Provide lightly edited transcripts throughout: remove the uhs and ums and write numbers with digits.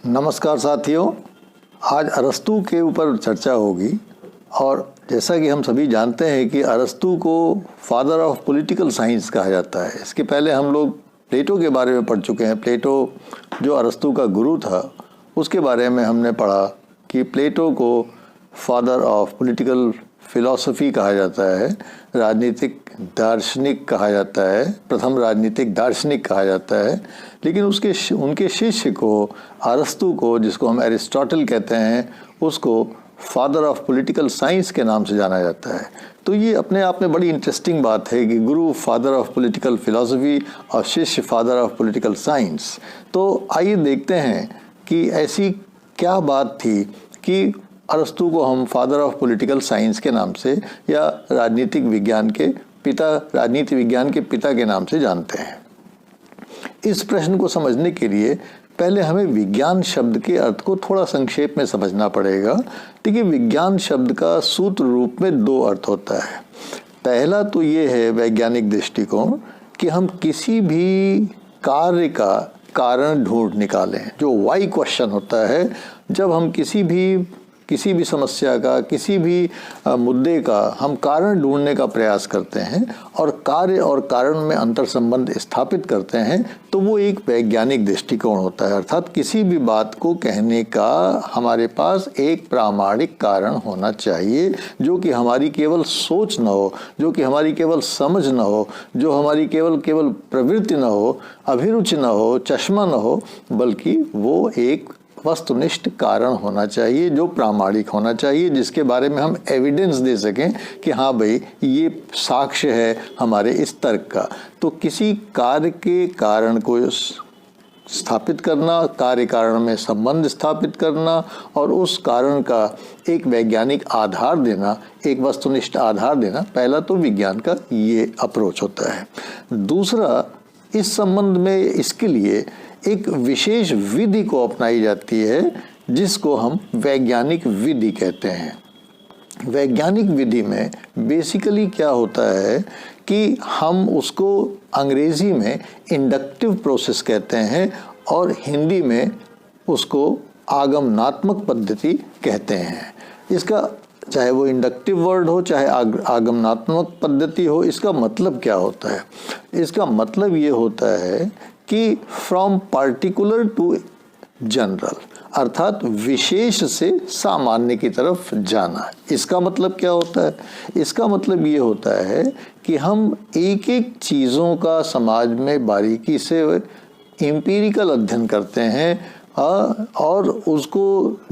नमस्कार साथियों, आज अरस्तू के ऊपर चर्चा होगी। और जैसा कि हम सभी जानते हैं कि अरस्तू को फादर ऑफ पॉलिटिकल साइंस कहा जाता है। इसके पहले हम लोग प्लेटो के बारे में पढ़ चुके हैं। प्लेटो जो अरस्तू का गुरु था, उसके बारे में हमने पढ़ा कि प्लेटो को फादर ऑफ पॉलिटिकल फिलॉसफी कहा जाता है, राजनीतिक दार्शनिक कहा जाता है, प्रथम राजनीतिक दार्शनिक कहा जाता है। लेकिन उनके शिष्य को, अरस्तू को, जिसको हम एरिस्टोटल कहते हैं, उसको फादर ऑफ पॉलिटिकल साइंस के नाम से जाना जाता है। तो ये अपने आप में बड़ी इंटरेस्टिंग बात है कि गुरु फादर ऑफ पॉलिटिकल फिलॉसफी और शिष्य फादर ऑफ पॉलिटिकल साइंस। तो आइए देखते हैं कि ऐसी क्या बात थी कि अरस्तू को हम फादर ऑफ पॉलिटिकल साइंस के नाम से या राजनीति विज्ञान के पिता के नाम से जानते हैं। इस प्रश्न को समझने के लिए पहले हमें विज्ञान शब्द के अर्थ को थोड़ा संक्षेप में समझना पड़ेगा। देखिए, विज्ञान शब्द का सूत्र रूप में दो अर्थ होता है। पहला तो ये है वैज्ञानिक दृष्टिकोण कि हम किसी भी कार्य का कारण ढूंढ निकालें। जो वाई क्वेश्चन होता है, जब हम किसी भी समस्या का, किसी भी मुद्दे का हम कारण ढूंढने का प्रयास करते हैं और कार्य और कारण में अंतर संबंध स्थापित करते हैं, तो वो एक वैज्ञानिक दृष्टिकोण होता है। अर्थात किसी भी बात को कहने का हमारे पास एक प्रामाणिक कारण होना चाहिए, जो कि हमारी केवल सोच न हो, जो कि हमारी केवल समझ न हो, जो हमारी केवल प्रवृत्ति न हो, अभिरुचि न हो, चश्मा न हो, बल्कि वो एक वस्तुनिष्ठ कारण होना चाहिए, जो प्रामाणिक होना चाहिए, जिसके बारे में हम एविडेंस दे सकें कि हाँ भाई, ये साक्ष्य है हमारे इस तर्क का। तो किसी कार्य के कारण को स्थापित करना, कार्य कारण में संबंध स्थापित करना और उस कारण का एक वैज्ञानिक आधार देना, एक वस्तुनिष्ठ आधार देना, पहला तो विज्ञान का ये अप्रोच होता है। दूसरा, इस संबंध में इसके लिए एक विशेष विधि को अपनाई जाती है, जिसको हम वैज्ञानिक विधि कहते हैं। वैज्ञानिक विधि में बेसिकली क्या होता है कि हम उसको अंग्रेजी में इंडक्टिव प्रोसेस कहते हैं और हिंदी में उसको आगमनात्मक पद्धति कहते हैं। इसका चाहे वो इंडक्टिव वर्ड हो, चाहे आगमनात्मक पद्धति हो, इसका मतलब क्या होता है? इसका मतलब ये होता है कि फ्रॉम पार्टिकुलर टू जनरल, अर्थात विशेष से सामान्य की तरफ जाना। इसका मतलब क्या होता है? इसका मतलब ये होता है कि हम एक एक चीज़ों का समाज में बारीकी से एम्पिरिकल अध्ययन करते हैं और उसको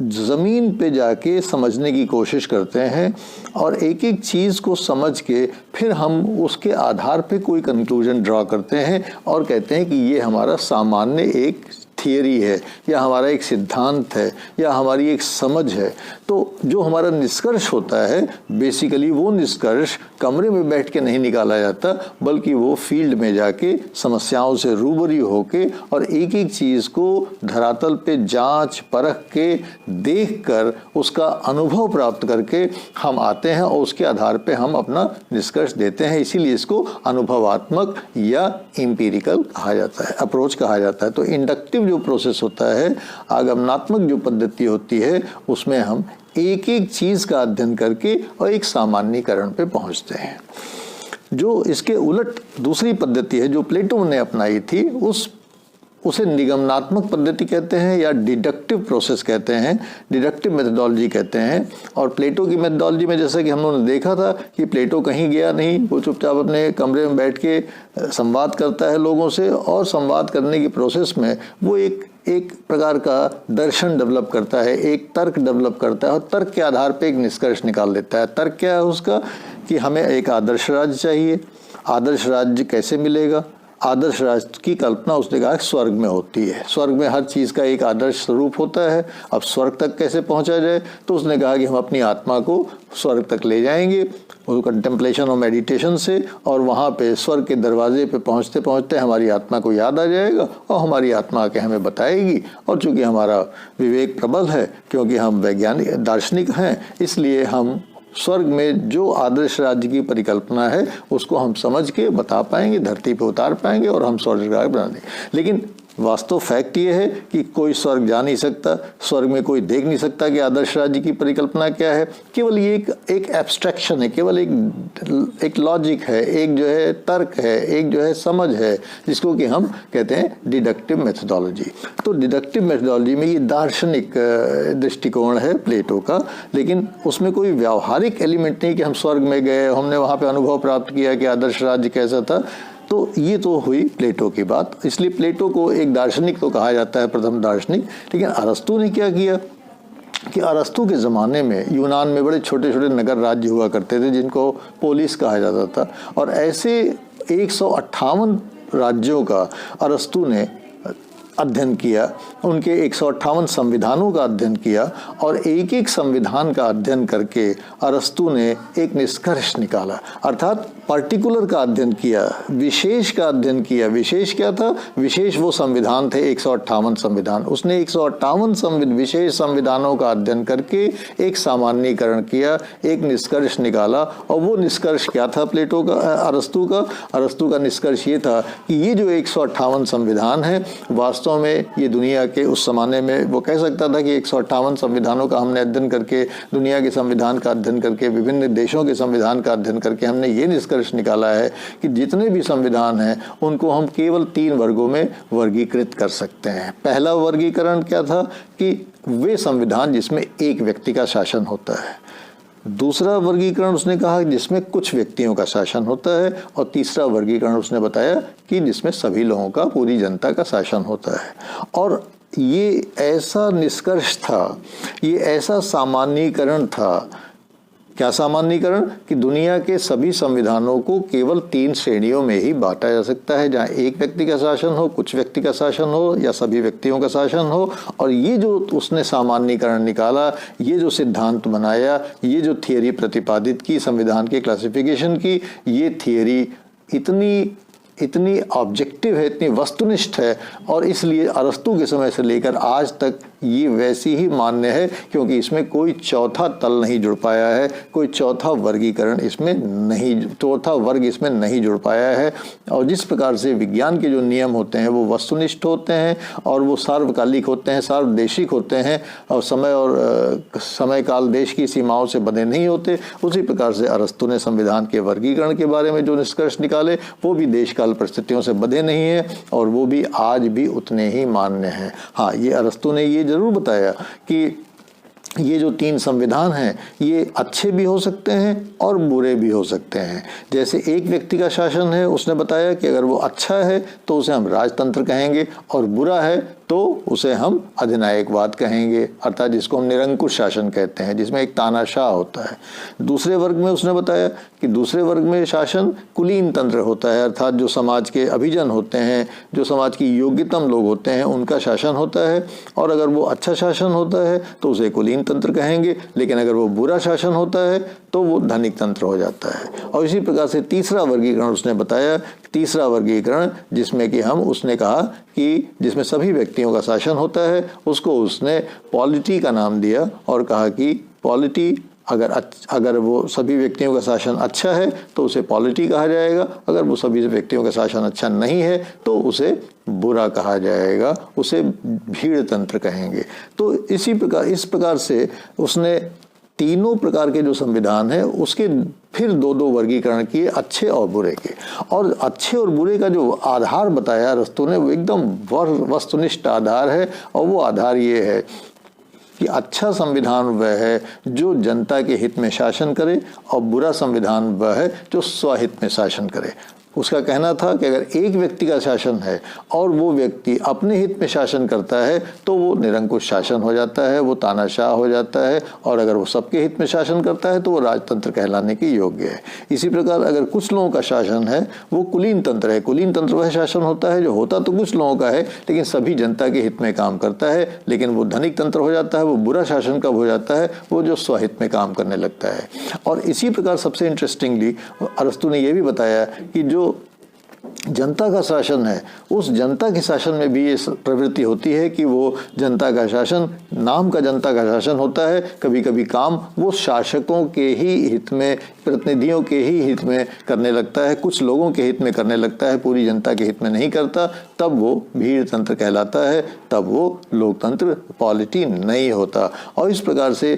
ज़मीन पे जाके समझने की कोशिश करते हैं और एक एक चीज़ को समझ के फिर हम उसके आधार पे कोई कंक्लूजन ड्रॉ करते हैं और कहते हैं कि ये हमारा सामान्य एक थियरी है या हमारा एक सिद्धांत है या हमारी एक समझ है। तो जो हमारा निष्कर्ष होता है, बेसिकली वो निष्कर्ष कमरे में बैठ के नहीं निकाला जाता, बल्कि वो फील्ड में जाके समस्याओं से रूबरू होके और एक एक चीज़ को धरातल पे जांच परख के देख कर उसका अनुभव प्राप्त करके हम आते हैं और उसके आधार पे हम अपना निष्कर्ष देते हैं। इसीलिए इसको अनुभवात्मक या एम्पिरिकल कहा जाता है, अप्रोच कहा जाता है। तो इंडक्टिव जो प्रोसेस होता है, आगमनात्मक जो पद्धति होती है, उसमें हम एक एक चीज़ का अध्ययन करके और एक सामान्यीकरण पे पहुंचते हैं। जो इसके उलट दूसरी पद्धति है जो प्लेटो ने अपनाई थी, उसे निगमनात्मक पद्धति कहते हैं या डिडक्टिव प्रोसेस कहते हैं, डिडक्टिव मेथडोलॉजी कहते हैं। और प्लेटो की मेथडोलॉजी में, जैसा कि हम लोगों ने देखा था कि प्लेटो कहीं गया नहीं, वो चुपचाप अपने कमरे में बैठ के संवाद करता है लोगों से, और संवाद करने की प्रोसेस में वो एक प्रकार का दर्शन डेवलप करता है, एक तर्क डेवलप करता है और तर्क के आधार पे एक निष्कर्ष निकाल लेता है। तर्क क्या है उसका? कि हमें एक आदर्श राज्य चाहिए। आदर्श राज्य कैसे मिलेगा? आदर्श राष्ट्र की कल्पना उसने कहा स्वर्ग में होती है। स्वर्ग में हर चीज़ का एक आदर्श स्वरूप होता है। अब स्वर्ग तक कैसे पहुंचा जाए? तो उसने कहा कि हम अपनी आत्मा को स्वर्ग तक ले जाएंगे वो कंटेम्पलेशन और मेडिटेशन से, और वहाँ पे स्वर्ग के दरवाजे पे पहुँचते पहुँचते हमारी आत्मा को याद आ जाएगा और हमारी आत्मा आके हमें बताएगी। और चूँकि हमारा विवेक प्रबल है, क्योंकि हम वैज्ञानिक दार्शनिक हैं, इसलिए हम स्वर्ग में जो आदर्श राज्य की परिकल्पना है उसको हम समझ के बता पाएंगे, धरती पे उतार पाएंगे और हम स्वर्ग राज्य बना देंगे। लेकिन वास्तव फैक्ट ये है कि कोई स्वर्ग जा नहीं सकता, स्वर्ग में कोई देख नहीं सकता कि आदर्श राज्य की परिकल्पना क्या है। केवल ये एक एब्स्ट्रैक्शन है, केवल एक लॉजिक है, एक जो है तर्क है, एक जो है समझ है, जिसको कि हम कहते हैं डिडक्टिव मेथोडोलॉजी। तो डिडक्टिव मेथोडोलॉजी में ये दार्शनिक दृष्टिकोण है प्लेटो का, लेकिन उसमें कोई व्यावहारिक एलिमेंट नहीं कि हम स्वर्ग में गए, हमने वहाँ पे अनुभव प्राप्त किया कि आदर्श राज्य कैसा था। तो ये तो हुई प्लेटो की बात, इसलिए प्लेटो को एक दार्शनिक तो कहा जाता है, प्रथम दार्शनिक। लेकिन अरस्तू ने क्या किया कि अरस्तू के ज़माने में यूनान में बड़े छोटे छोटे नगर राज्य हुआ करते थे जिनको पोलिस कहा जाता था, और ऐसे 158 राज्यों का अरस्तू ने अध्ययन किया, उनके 158 संविधानों का अध्ययन किया, और एक एक संविधान का अध्ययन करके अरस्तू ने एक निष्कर्ष निकाला, अर्थात पर्टिकुलर का अध्ययन किया, विशेष का अध्ययन किया। विशेष क्या था? विशेष वो संविधान थे 158 संविधान। उसने 158 विशेष संविधानों का अध्ययन करके एक सामान्यीकरण किया, एक निष्कर्ष निकाला। और वो निष्कर्ष क्या था प्लेटो का, अरस्तू का निष्कर्ष ये था कि ये जो 158 संविधान है, वास्तव में ये दुनिया के उस जमाने में वो कह सकता था कि 158 संविधानों का हमने अध्ययन करके, दुनिया के संविधान का अध्ययन करके, विभिन्न देशों के संविधान का अध्ययन करके हमने ये निष्कर्ष निकाला है कि जितने भी संविधान हैं उनको हम केवल 3 वर्गों में वर्गीकृत कर सकते हैं। पहला वर्गीकरण क्या था कि वे संविधान जिसमें एक व्यक्ति का शासन होता है, दूसरा वर्गीकरण उसने कहा जिसमें कुछ व्यक्तियों का शासन होता है, और तीसरा वर्गीकरण उसने बताया कि जिसमें सभी लोगों का, पूरी जनता का शासन होता है। और ये ऐसा निष्कर्ष था, ये ऐसा सामान्यीकरण था। क्या सामान्यीकरण? कि दुनिया के सभी संविधानों को केवल 3 श्रेणियों में ही बांटा जा सकता है, जहाँ एक व्यक्ति का शासन हो, कुछ व्यक्ति का शासन हो, या सभी व्यक्तियों का शासन हो। और ये जो उसने सामान्यीकरण निकाला, ये जो सिद्धांत बनाया, ये जो थियरी प्रतिपादित की संविधान के क्लासिफिकेशन की, ये थियरी इतनी ऑब्जेक्टिव है, इतनी वस्तुनिष्ठ है, और इसलिए अरस्तू के समय से लेकर आज तक ये वैसी ही मान्य है, क्योंकि इसमें कोई चौथा तल नहीं जुड़ पाया है, कोई चौथा वर्गीकरण इसमें नहीं, चौथा वर्ग इसमें नहीं जुड़ पाया है। और जिस प्रकार से विज्ञान के जो नियम होते हैं वो वस्तुनिष्ठ होते हैं, और वो सार्वकालिक होते हैं, सार्वदेशिक होते हैं, और समय काल देश की सीमाओं से बंधे नहीं होते, उसी प्रकार से अरस्तू ने संविधान के वर्गीकरण के बारे में जो निष्कर्ष निकाले वो भी देश काल परिस्थितियों से बंधे नहीं है, और वो भी आज भी उतने ही मान्य हैं। हाँ, ये अरस्तू ने ये जरूर बताया कि ये जो 3 संविधान हैं ये अच्छे भी हो सकते हैं और बुरे भी हो सकते हैं। जैसे एक व्यक्ति का शासन है, उसने बताया कि अगर वो अच्छा है तो उसे हम राजतंत्र कहेंगे, और बुरा है तो उसे हम अधिनायकवाद कहेंगे, अर्थात जिसको हम निरंकुश शासन कहते हैं, जिसमें एक तानाशाह होता है। दूसरे वर्ग में उसने बताया कि दूसरे वर्ग में शासन कुलीन तंत्र होता है, अर्थात जो समाज के अभिजन होते हैं, जो समाज की योग्यतम लोग होते हैं, उनका शासन होता है। और अगर वो अच्छा शासन होता है तो उसे कुलीन तंत्र कहेंगे, लेकिन अगर वो बुरा शासन होता है तो वो धनिक तंत्र हो जाता है। और इसी प्रकार से तीसरा वर्गीकरण उसने बताया, तीसरा वर्गीकरण जिसमें कि उसने कहा कि जिसमें सभी व्यक्तियों का शासन होता है, उसको उसने पॉलिटी का नाम दिया, और कहा कि पॉलिटी अगर वो सभी व्यक्तियों का शासन अच्छा है तो उसे पॉलिटी कहा जाएगा, अगर वो सभी व्यक्तियों का शासन अच्छा नहीं है तो उसे बुरा कहा जाएगा, उसे भीड़ तंत्र कहेंगे। तो इस प्रकार से उसने तीनों प्रकार के जो संविधान है उसके फिर 2-2 वर्गीकरण किए, अच्छे और बुरे के। और अच्छे और बुरे का जो आधार बताया अरस्तू ने, वो एकदम वस्तुनिष्ठ आधार है, और वो आधार ये है कि अच्छा संविधान वह है जो जनता के हित में शासन करे, और बुरा संविधान वह है जो स्वहित में शासन करे। उसका कहना था कि अगर एक व्यक्ति का शासन है और वो व्यक्ति अपने हित में शासन करता है तो वो निरंकुश शासन हो जाता है, वो तानाशाह हो जाता है, और अगर वो सबके हित में शासन करता है तो वो राजतंत्र कहलाने के योग्य है। इसी प्रकार अगर कुछ लोगों का शासन है वो कुलीन तंत्र है। कुलीन तंत्र वह शासन होता है जो होता तो कुछ लोगों का है लेकिन सभी जनता के हित में काम करता है, लेकिन वो धनिक तंत्र हो जाता है। वो बुरा शासन कब हो जाता है? वो जो स्वहित में काम करने लगता है। और इसी प्रकार सबसे इंटरेस्टिंगली अरस्तू ने यह भी बताया कि जो जनता का शासन है, उस जनता के शासन में भी ये प्रवृत्ति होती है कि वो जनता का शासन, नाम का जनता का शासन होता है, कभी कभी काम वो शासकों के ही हित में, प्रतिनिधियों के ही हित में करने लगता है, कुछ लोगों के हित में करने लगता है, पूरी जनता के हित में नहीं करता, तब वो भीड़ तंत्र कहलाता है, तब वो लोकतंत्र, पॉलिटी नहीं होता। और इस प्रकार से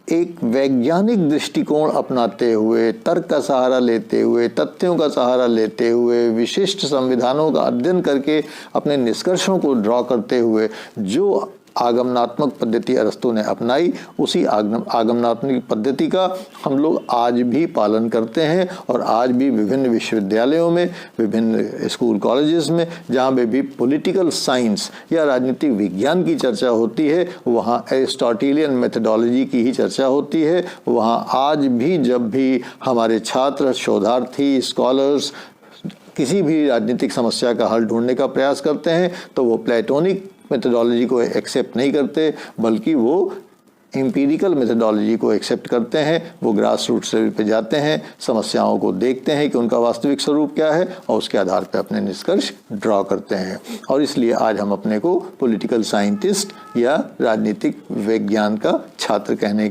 एक वैज्ञानिक दृष्टिकोण अपनाते हुए, तर्क का सहारा लेते हुए, तथ्यों का सहारा लेते हुए, विशिष्ट संविधानों का अध्ययन करके अपने निष्कर्षों को ड्रॉ करते हुए जो आगमनात्मक पद्धति अरस्तु ने अपनाई, उसी आगमनात्मक पद्धति का हम लोग आज भी पालन करते हैं। और आज भी विभिन्न विश्वविद्यालयों में, विभिन्न स्कूल कॉलेजेस में, जहाँ पे भी पॉलिटिकल साइंस या राजनीतिक विज्ञान की चर्चा होती है, वहाँ एरिस्टोटेलियन मेथडोलॉजी की ही चर्चा होती है। वहाँ आज भी जब भी हमारे छात्र, शोधार्थी, स्कॉलर्स किसी भी राजनीतिक समस्या का हल ढूंढने का प्रयास करते हैं तो वो प्लेटोनिक मेथडोलॉजी को एक्सेप्ट नहीं करते, बल्कि वो एम्पिरिकल मेथडोलॉजी को एक्सेप्ट करते हैं। वो ग्रास रूट लेवल पे जाते हैं, समस्याओं को देखते हैं कि उनका वास्तविक स्वरूप क्या है और उसके आधार पे अपने निष्कर्ष ड्रॉ करते हैं। और इसलिए आज हम अपने को पॉलिटिकल साइंटिस्ट या राजनीतिक विज्ञान का छात्र कहने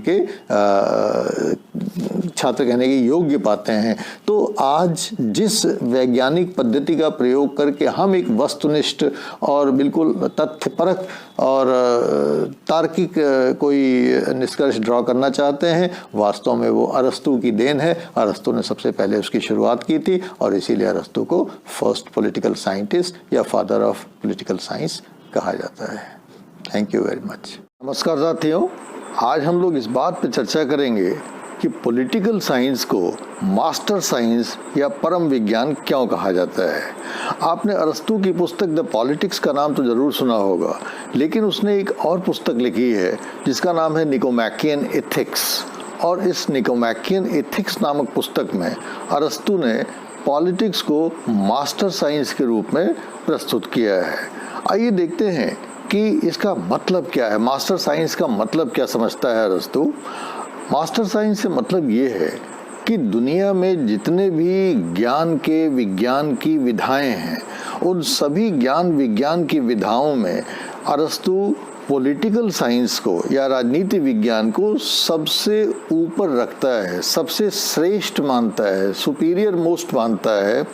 के योग्य पाते हैं। तो आज जिस वैज्ञानिक पद्धति का प्रयोग करके हम एक वस्तुनिष्ठ और बिल्कुल तथ्यपरक और तार्किक कोई निष्कर्ष ड्रॉ करना चाहते हैं, वास्तव में वो अरस्तु की देन है। अरस्तु ने सबसे पहले उसकी शुरुआत की थी और इसीलिए अरस्तु को फर्स्ट पॉलिटिकल साइंटिस्ट या फादर ऑफ पॉलिटिकल साइंस कहा जाता है। Thank you very much. नमस्कार साथियों, आज हम लोग इस बात पर चर्चा करेंगे कि पॉलिटिकल साइंस को मास्टर साइंस या परम विज्ञान क्यों कहा जाता है। आपने अरस्तु की पुस्तक द पॉलिटिक्स का नाम तो जरूर सुना होगा, लेकिन उसने एक और पुस्तक लिखी है जिसका नाम है निकोमैकियन एथिक्स। और इस निकोमैकियन एथिक्स नामक पुस्तक में अरस्तु ने पॉलिटिक्स को मास्टर साइंस के रूप में प्रस्तुत किया है। आइए देखते हैं कि इसका मतलब क्या है, मास्टर साइंस का मतलब क्या समझता है अरस्तु। मास्टर साइंस से मतलब ये है कि दुनिया में जितने भी ज्ञान के विज्ञान की विधाएं हैं, उन सभी ज्ञान विज्ञान की विधाओं में अरस्तु पॉलिटिकल साइंस को या राजनीति विज्ञान को सबसे ऊपर रखता है, सबसे श्रेष्ठ मानता है, सुपीरियर मोस्ट मानता है।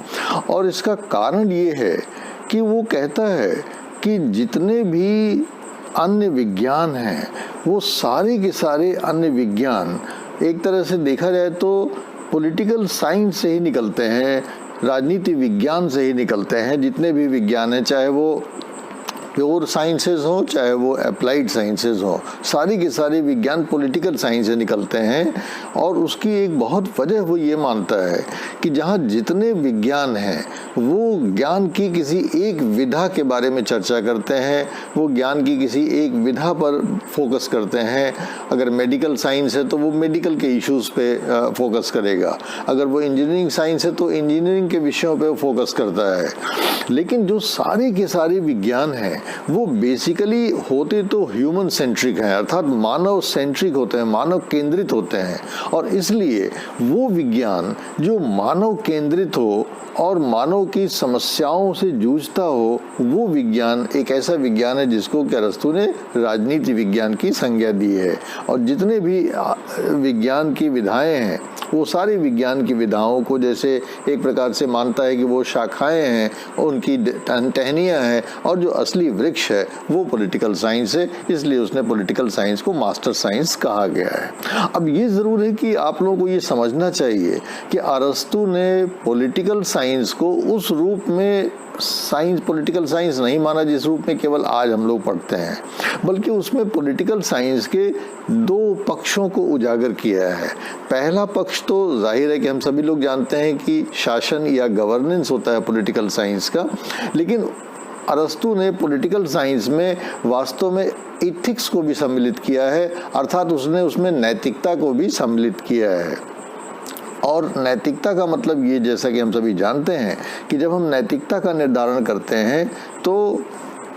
और इसका कारण ये है कि वो कहता है कि जितने भी अन्य विज्ञान हैं, वो सारे के सारे अन्य विज्ञान एक तरह से देखा जाए तो पॉलिटिकल साइंस से ही निकलते हैं, राजनीति विज्ञान से ही निकलते हैं। जितने भी विज्ञान हैं, चाहे वो प्योर साइंसेज हो, चाहे वो अप्लाइड साइंसेज हो, सारी के सारे विज्ञान पॉलिटिकल साइंस से निकलते हैं। और उसकी एक बहुत वजह वो ये मानता है कि जहाँ जितने विज्ञान हैं वो ज्ञान की किसी एक विधा के बारे में चर्चा करते हैं, वो ज्ञान की किसी एक विधा पर फोकस करते हैं। अगर मेडिकल साइंस है तो वो मेडिकल के इश्यूज पे फोकस करेगा, अगर वो इंजीनियरिंग साइंस है तो इंजीनियरिंग के विषयों पे फोकस करता है। लेकिन जो सारे के सारे विज्ञान हैं वो बेसिकली होते तो ह्यूमन सेंट्रिक हैं, अर्थात मानव सेंट्रिक होते हैं, मानव केंद्रित होते हैं। और इसलिए वो विज्ञान जो मानव केंद्रित हो और मानव की समस्याओं से जूझता हो, वो विज्ञान एक ऐसा विज्ञान है जिसको अरस्तु ने राजनीति विज्ञान की संज्ञा दी है। और जितने भी विज्ञान की विधाएं हैं, वो सारी विज्ञान की विधाओं को जैसे एक प्रकार से मानता है कि वो शाखाएं हैं, उनकी टहनियाँ हैं, और जो असली वृक्ष है वो पॉलिटिकल साइंस है। इसलिए उसने पॉलिटिकल साइंस को मास्टर साइंस कहा गया है। अब ये ज़रूर है कि आप लोगों को ये समझना चाहिए कि अरस्तु ने पॉलिटिकल साइंस को उस रूप में साइंस, पॉलिटिकल साइंस नहीं माना जिस रूप में केवल आज हम लोग पढ़ते हैं, बल्कि उसमें पॉलिटिकल साइंस के दो पक्षों को उजागर किया है। पहला पक्ष तो जाहिर है कि हम सभी लोग जानते हैं कि शासन या गवर्नेंस होता है पॉलिटिकल साइंस का, लेकिन अरस्तु ने पॉलिटिकल साइंस में वास्तव में एथिक्स को भी सम्मिलित किया है, अर्थात उसने उसमें नैतिकता को भी सम्मिलित किया है। और नैतिकता का मतलब ये, जैसा कि हम सभी जानते हैं कि जब हम नैतिकता का निर्धारण करते हैं तो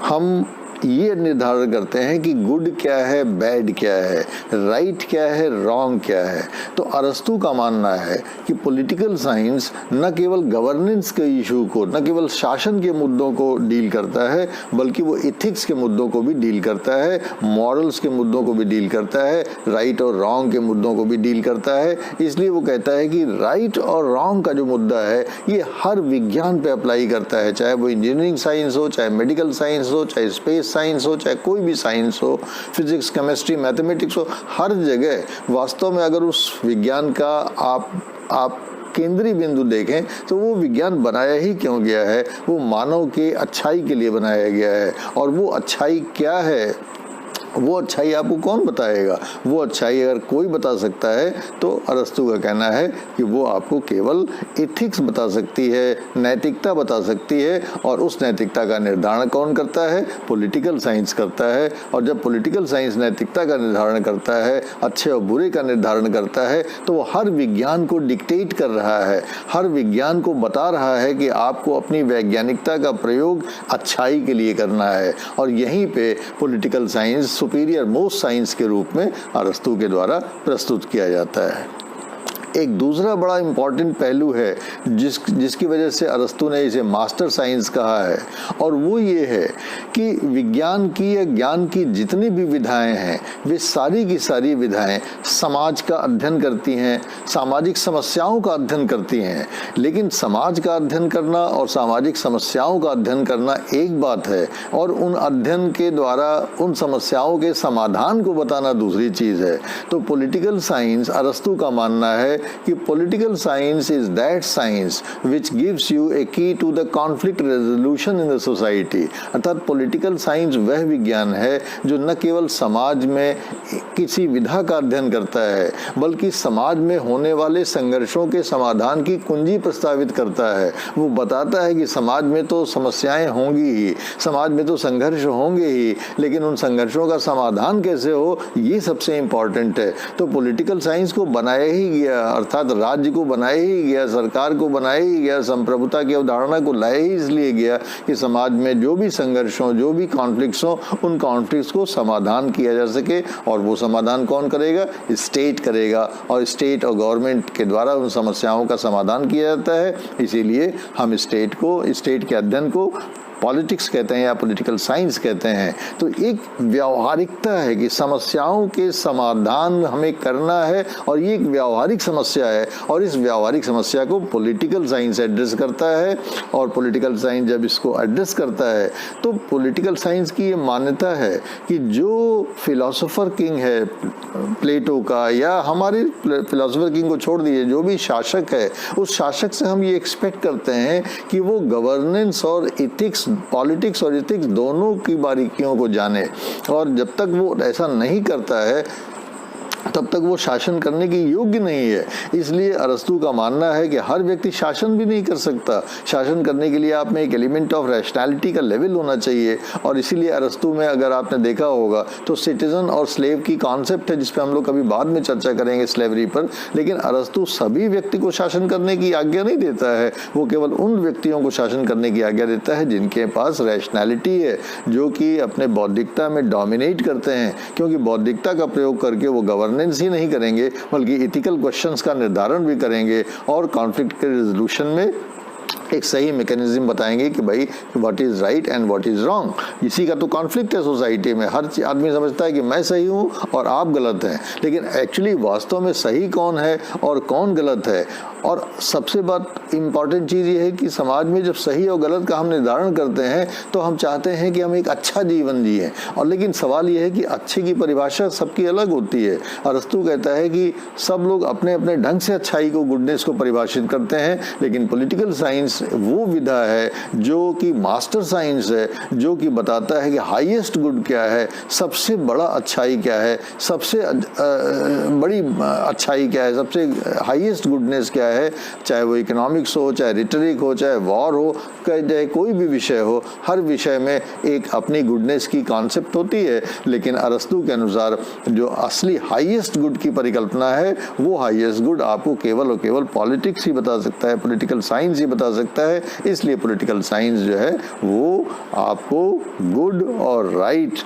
हम ये निर्धारण करते हैं कि गुड क्या है, बैड क्या है, राइट क्या है, रॉन्ग क्या है। तो अरस्तु का मानना है कि पॉलिटिकल साइंस न केवल गवर्नेंस के इशू को, न केवल शासन के मुद्दों को डील करता है, बल्कि वो इथिक्स के मुद्दों को भी डील करता है, मॉरल्स के मुद्दों को भी डील करता है, राइट और रॉन्ग के मुद्दों को भी डील करता है। इसलिए वो कहता है कि राइट और रॉन्ग का जो मुद्दा है ये हर विज्ञान पे अप्लाई करता है, चाहे वो इंजीनियरिंग साइंस हो, चाहे मेडिकल साइंस हो, चाहे स्पेस साइंस हो, चाहे कोई भी साइंस हो, फिजिक्स, केमिस्ट्री, मैथमेटिक्स हो, हर जगह वास्तव में अगर उस विज्ञान का आप केंद्रीय बिंदु देखें तो वो विज्ञान बनाया ही क्यों गया है, वो मानव के अच्छाई के लिए बनाया गया है। और वो अच्छाई क्या है, वो अच्छाई आपको कौन बताएगा? वो अच्छाई अगर कोई बता सकता है तो अरस्तु का कहना है कि वो आपको केवल एथिक्स बता सकती है, नैतिकता बता सकती है। और उस नैतिकता का निर्धारण कौन करता है? पॉलिटिकल साइंस करता है। और जब पॉलिटिकल साइंस नैतिकता का निर्धारण करता है, अच्छे और बुरे का निर्धारण करता है, तो वो हर विज्ञान को डिक्टेट कर रहा है, हर विज्ञान को बता रहा है कि आपको अपनी वैज्ञानिकता का प्रयोग अच्छाई के लिए करना है। और यहीं पे political science superior most science के रूप में अरस्तु के द्वारा प्रस्तुत किया जाता है। एक दूसरा बड़ा इम्पॉर्टेंट पहलू है जिसकी वजह से अरस्तु ने इसे मास्टर साइंस कहा है, और वो ये है कि विज्ञान की या ज्ञान की जितनी भी विधाएं हैं वे सारी की सारी विधाएं समाज का अध्ययन करती हैं, सामाजिक समस्याओं का अध्ययन करती हैं। लेकिन समाज का अध्ययन करना और सामाजिक समस्याओं का अध्ययन करना एक बात है, और उन अध्ययन के द्वारा उन समस्याओं के समाधान को बताना दूसरी चीज़ है। तो पॉलिटिकल साइंस, अरस्तु का मानना है कि political science is that science which gives you a key to the conflict resolution in the society. अर्थात पॉलिटिकल साइंस वह विज्ञान है जो न केवल समाज में किसी विधा का अध्ययन करता है, बल्कि समाज में होने वाले संघर्षों के समाधान की कुंजी प्रस्तावित करता है। वो बताता है कि समाज में तो समस्याएं होंगी ही, समाज में तो संघर्ष होंगे ही, लेकिन उन संघर्षों का समाधान कैसे हो, ये सबसे इम्पोर्टेंट है। तो पॉलिटिकल साइंस को बनाया ही गया, अर्थात राज्य को बनाया ही गया, सरकार को बनाया ही गया, संप्रभुता की अवधारणा को लाया ही इसलिए गया कि समाज में जो भी संघर्ष हो, जो भी कॉन्फ्लिक्ट्स हो, उन कॉन्फ्लिक्ट्स को समाधान किया जा सके। और वो समाधान कौन करेगा? स्टेट करेगा, और स्टेट और गवर्नमेंट के द्वारा उन समस्याओं का समाधान किया जाता है। इसीलिए हम स्टेट के अध्ययन को पॉलिटिक्स कहते हैं या पॉलिटिकल साइंस कहते हैं। तो एक व्यावहारिकता है कि समस्याओं के समाधान हमें करना है, और ये एक व्यावहारिक समस्या है, और इस व्यावहारिक समस्या को पॉलिटिकल साइंस एड्रेस करता है। और पॉलिटिकल साइंस जब इसको एड्रेस करता है तो पॉलिटिकल साइंस की ये मान्यता है कि जो फिलोसोफर किंग है प्लेटो का, या हमारे फिलोसोफर किंग को छोड़ दीजिए, जो भी शासक है, उस शासक से हम ये एक्सपेक्ट करते हैं कि वो गवर्नेंस और इथिक्स, पॉलिटिक्स और इथिक्स दोनों की बारीकियों को जाने। और जब तक वो ऐसा नहीं करता है तब तक वो शासन करने की योग्य नहीं है। इसलिए अरस्तु का मानना है कि हर व्यक्ति शासन भी नहीं कर सकता। शासन करने के लिए आप में एक एलिमेंट ऑफ रैशनैलिटी का लेवल होना चाहिए। और इसीलिए अरस्तु में अगर आपने देखा होगा तो सिटीजन और स्लेव की कॉन्सेप्ट है, जिस पे हम लोग कभी बाद में चर्चा करेंगे, स्लेवरी पर। लेकिन अरस्तु सभी व्यक्ति को शासन करने की आज्ञा नहीं देता है, वो केवल उन व्यक्तियों को शासन करने की आज्ञा देता है जिनके पास रैशनैलिटी है, जो कि अपने बौद्धिकता में डोमिनेट करते हैं। क्योंकि बौद्धिकता का प्रयोग करके वो गवर्नेंस ही नहीं करेंगे, बल्कि इथिकल क्वेश्चंस का निर्धारण भी करेंगे, और कॉन्फ्लिक्ट के रेजोल्यूशन में एक सही मैकेनिज्म बताएंगे कि भाई what is right and what is wrong. इसी का तो कॉन्फ्लिक्ट है सोसाइटी में। हर आदमी समझता है कि मैं सही हूँ और आप गलत हैं, लेकिन एक्चुअली वास्तव में सही कौन है और कौन गलत है। और सबसे बात इम्पॉर्टेंट चीज़ ये है कि समाज में जब सही और गलत का हम निर्धारण करते हैं तो हम चाहते हैं कि हम एक अच्छा जीवन जिए। और लेकिन सवाल ये है कि अच्छे की परिभाषा सबकी अलग होती है। अरस्तु कहता है कि सब लोग अपने अपने ढंग से अच्छाई को, गुडनेस को परिभाषित करते हैं, लेकिन पॉलिटिकल साइंस वो विधा है जो कि मास्टर साइंस है, जो कि बताता है कि हाईएस्ट गुड क्या है, सबसे बड़ा अच्छाई क्या है, सबसे बड़ी अच्छाई क्या है, सबसे हाईएस्ट गुडनेस क्या है। चाहे वो इकोनॉमिक्स हो, चाहे रिटरिक हो, चाहे वॉर हो, चाहे कोई भी विषय हो, हर विषय में एक अपनी गुडनेस की कॉन्सेप्ट होती है। लेकिन अरस्तु के अनुसार जो असली हाईएस्ट गुड की परिकल्पना है, वो हाईएस्ट गुड आपको केवल और केवल पॉलिटिक्स ही बता सकता है, पॉलिटिकल साइंस ही बता सकता सकता है। इसलिए पॉलिटिकल साइंस जो है वो आपको गुड और राइट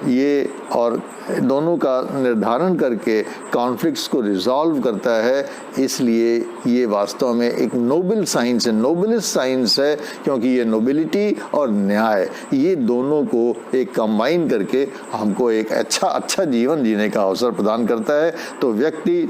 ये और दोनों का निर्धारण करके कॉन्फ्लिक्ट्स को रिजॉल्व करता है। इसलिए ये वास्तव में एक नोबल साइंस है, नोबलिस्ट साइंस है, क्योंकि ये नोबिलिटी और न्याय ये दोनों को एक कंबाइन करके हमको एक अच्छा जीवन जीने का अवसर प्रदान करता है। तो व्यक्ति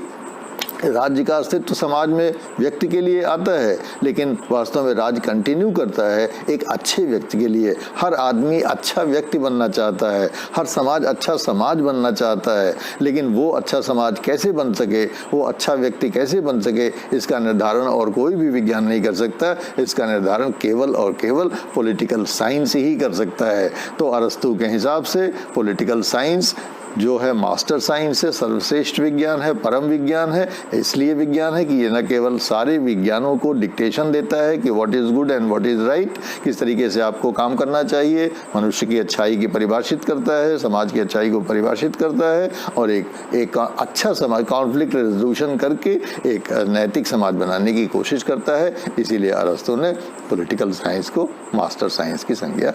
राज्य का अस्तित्व समाज में व्यक्ति के लिए आता है, लेकिन वास्तव में राज्य कंटिन्यू करता है एक अच्छे व्यक्ति के लिए। हर आदमी अच्छा व्यक्ति बनना चाहता है, हर समाज अच्छा समाज बनना चाहता है, लेकिन वो अच्छा समाज कैसे बन सके, वो अच्छा व्यक्ति कैसे बन सके, इसका निर्धारण और कोई भी विज्ञान नहीं कर सकता। इसका निर्धारण केवल और केवल पॉलिटिकल साइंस ही कर सकता है। तो अरस्तु के हिसाब से पॉलिटिकल साइंस जो है मास्टर साइंस है, सर्वश्रेष्ठ विज्ञान है, परम विज्ञान है। इसलिए विज्ञान है कि ये न केवल सारे विज्ञानों को डिक्टेशन देता है कि what is good and what is right, किस तरीके से आपको काम करना चाहिए, मनुष्य की अच्छाई की परिभाषित करता है, समाज की अच्छाई को परिभाषित करता है, और एक अच्छा समाज कॉन्फ्लिक्ट रेजोल्यूशन करके एक नैतिक समाज बनाने की कोशिश करता है। इसीलिए अरस्तु ने पॉलिटिकल साइंस को मास्टर साइंस की संज्ञा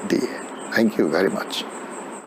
दी है। Thank you very much.